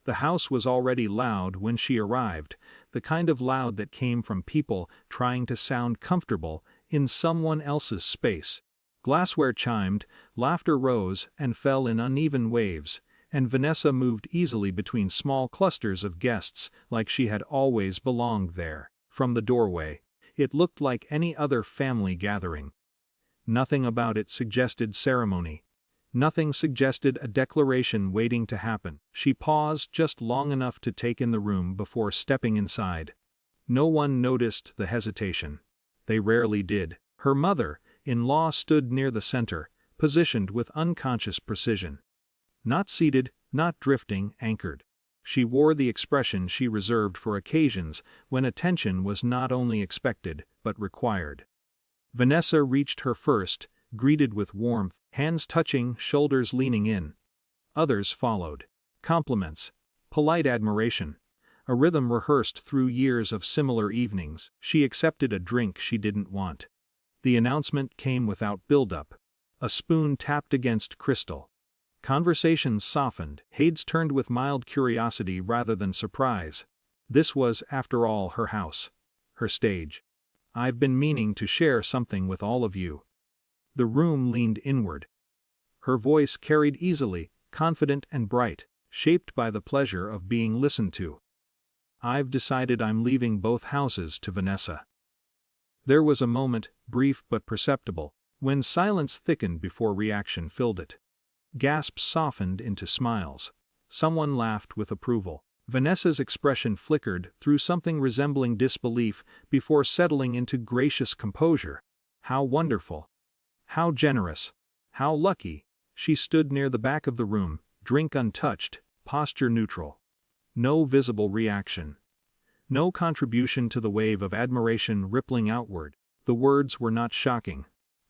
The house was already loud when she arrived, the kind of loud that came from people trying to sound comfortable in someone else's space. Glassware chimed, laughter rose and fell in uneven waves, and Vanessa moved easily between small clusters of guests like she had always belonged there. From the doorway, it looked like any other family gathering. Nothing about it suggested ceremony. Nothing suggested a declaration waiting to happen. She paused just long enough to take in the room before stepping inside. No one noticed the hesitation. They rarely did. Her mother-in-law stood near the center, positioned with unconscious precision. Not seated, not drifting, anchored. She wore the expression she reserved for occasions when attention was not only expected but required. Vanessa reached her first, greeted with warmth, hands touching, shoulders leaning in. Others followed. Compliments. Polite admiration. A rhythm rehearsed through years of similar evenings. She accepted a drink she didn't want. The announcement came without build-up. A spoon tapped against crystal. Conversations softened. Heads turned with mild curiosity rather than surprise. This was, after all, her house. Her stage. "I've been meaning to share something with all of you." The room leaned inward. Her voice carried easily, confident and bright, shaped by the pleasure of being listened to. "I've decided I'm leaving both houses to Vanessa." There was a moment, brief but perceptible, when silence thickened before reaction filled it. Gasps softened into smiles. Someone laughed with approval. Vanessa's expression flickered through something resembling disbelief before settling into gracious composure. How wonderful! How generous! How lucky! She stood near the back of the room, drink untouched, posture neutral. No visible reaction. No contribution to the wave of admiration rippling outward. The words were not shocking.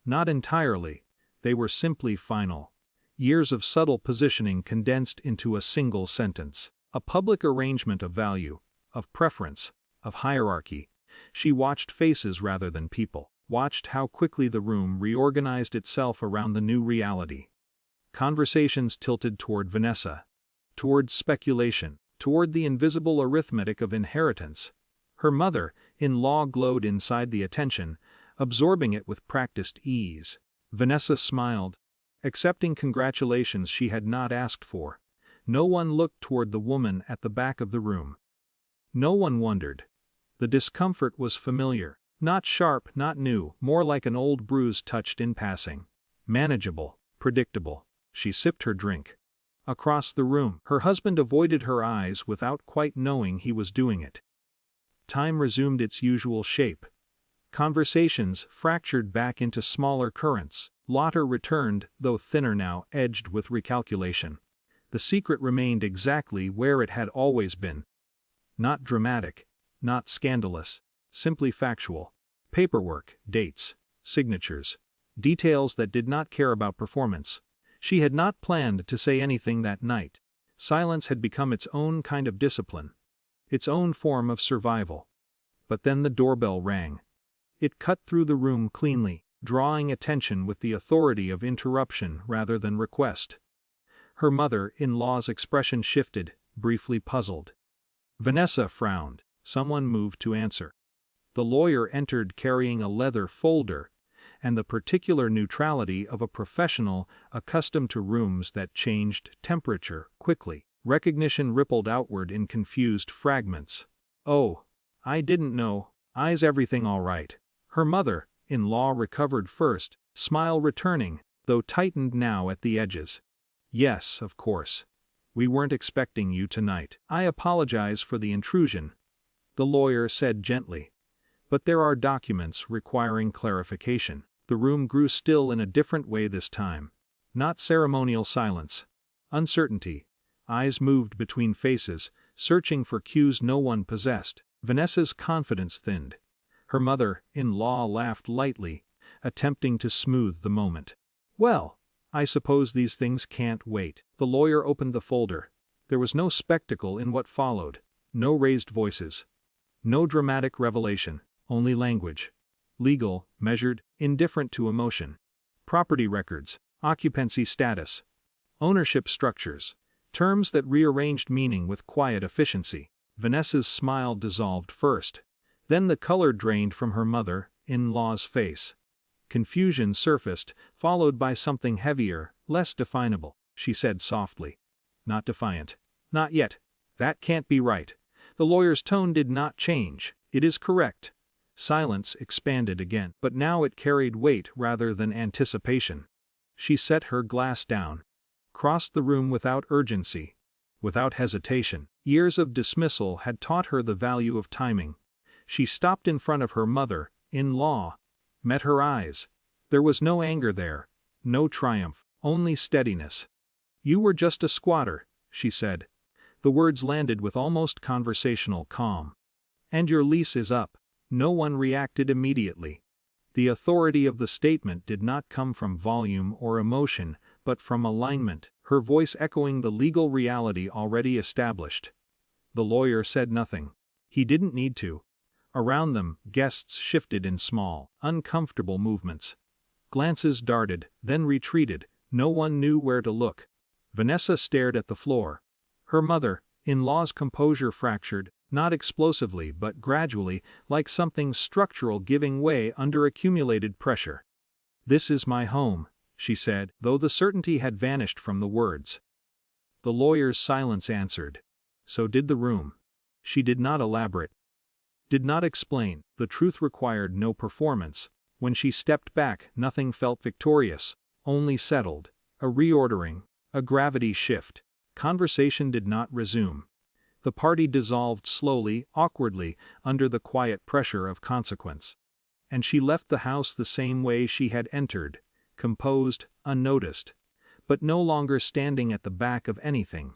Not entirely. They were simply final. Years of subtle positioning condensed into a single sentence. A public arrangement of value, of preference, of hierarchy. She watched faces rather than people. Watched how quickly the room reorganized itself around the new reality. Conversations tilted toward Vanessa. Toward speculation. Toward the invisible arithmetic of inheritance. Her mother-in-law glowed inside the attention, absorbing it with practiced ease. Vanessa smiled, accepting congratulations she had not asked for. No one looked toward the woman at the back of the room. No one wondered. The discomfort was familiar. Not sharp, not new, more like an old bruise touched in passing. Manageable, predictable. She sipped her drink. Across the room, her husband avoided her eyes without quite knowing he was doing it. Time resumed its usual shape. Conversations fractured back into smaller currents. Laughter returned, though thinner now, edged with recalculation. The secret remained exactly where it had always been. Not dramatic, not scandalous. Simply factual. Paperwork, dates, signatures. Details that did not care about performance. She had not planned to say anything that night. Silence had become its own kind of discipline. Its own form of survival. But then the doorbell rang. It cut through the room cleanly, drawing attention with the authority of interruption rather than request. Her mother-in-law's expression shifted, briefly puzzled. Vanessa frowned. Someone moved to answer. The lawyer entered carrying a leather folder, and the particular neutrality of a professional accustomed to rooms that changed temperature quickly. Recognition rippled outward in confused fragments. "Oh, I didn't know. Is everything all right?" Her mother-in-law recovered first, smile returning, though tightened now at the edges. "Yes, of course. We weren't expecting you tonight. I apologize for the intrusion," the lawyer said gently. "But there are documents requiring clarification." The room grew still in a different way this time. Not ceremonial silence. Uncertainty. Eyes moved between faces, searching for cues no one possessed. Vanessa's confidence thinned. Her mother-in-law laughed lightly, attempting to smooth the moment. "Well, I suppose these things can't wait." The lawyer opened the folder. There was no spectacle in what followed. No raised voices. No dramatic revelation. Only language. Legal, measured, indifferent to emotion. Property records, occupancy status, ownership structures, Terms that rearranged meaning with quiet efficiency. Vanessa's smile dissolved first. Then the color drained from her mother-in-law's face. Confusion surfaced, followed by something heavier, less definable. She said softly. Not defiant. Not yet. That can't be right. The lawyer's tone did not change. It is correct. Silence expanded again, but now it carried weight rather than anticipation. She set her glass down. Crossed the room without urgency. Without hesitation. Years of dismissal had taught her the value of timing. She stopped in front of her mother-in-law. Met her eyes. There was no anger there. No triumph. Only steadiness. You were just a squatter, she said. The words landed with almost conversational calm. And your lease is up. No one reacted immediately. The authority of the statement did not come from volume or emotion, but from alignment, her voice echoing the legal reality already established. The lawyer said nothing. He didn't need to. Around them, guests shifted in small, uncomfortable movements. Glances darted, then retreated. No one knew where to look. Vanessa stared at the floor. Her mother-in-law's composure fractured, not explosively but gradually, like something structural giving way under accumulated pressure. This is my home, she said, though the certainty had vanished from the words. The lawyer's silence answered. So did the room. She did not elaborate. Did not explain. The truth required no performance. When she stepped back, nothing felt victorious, only settled. A reordering, a gravity shift. Conversation did not resume. The party dissolved slowly, awkwardly, under the quiet pressure of consequence. And she left the house the same way she had entered, composed, unnoticed, but no longer standing at the back of anything.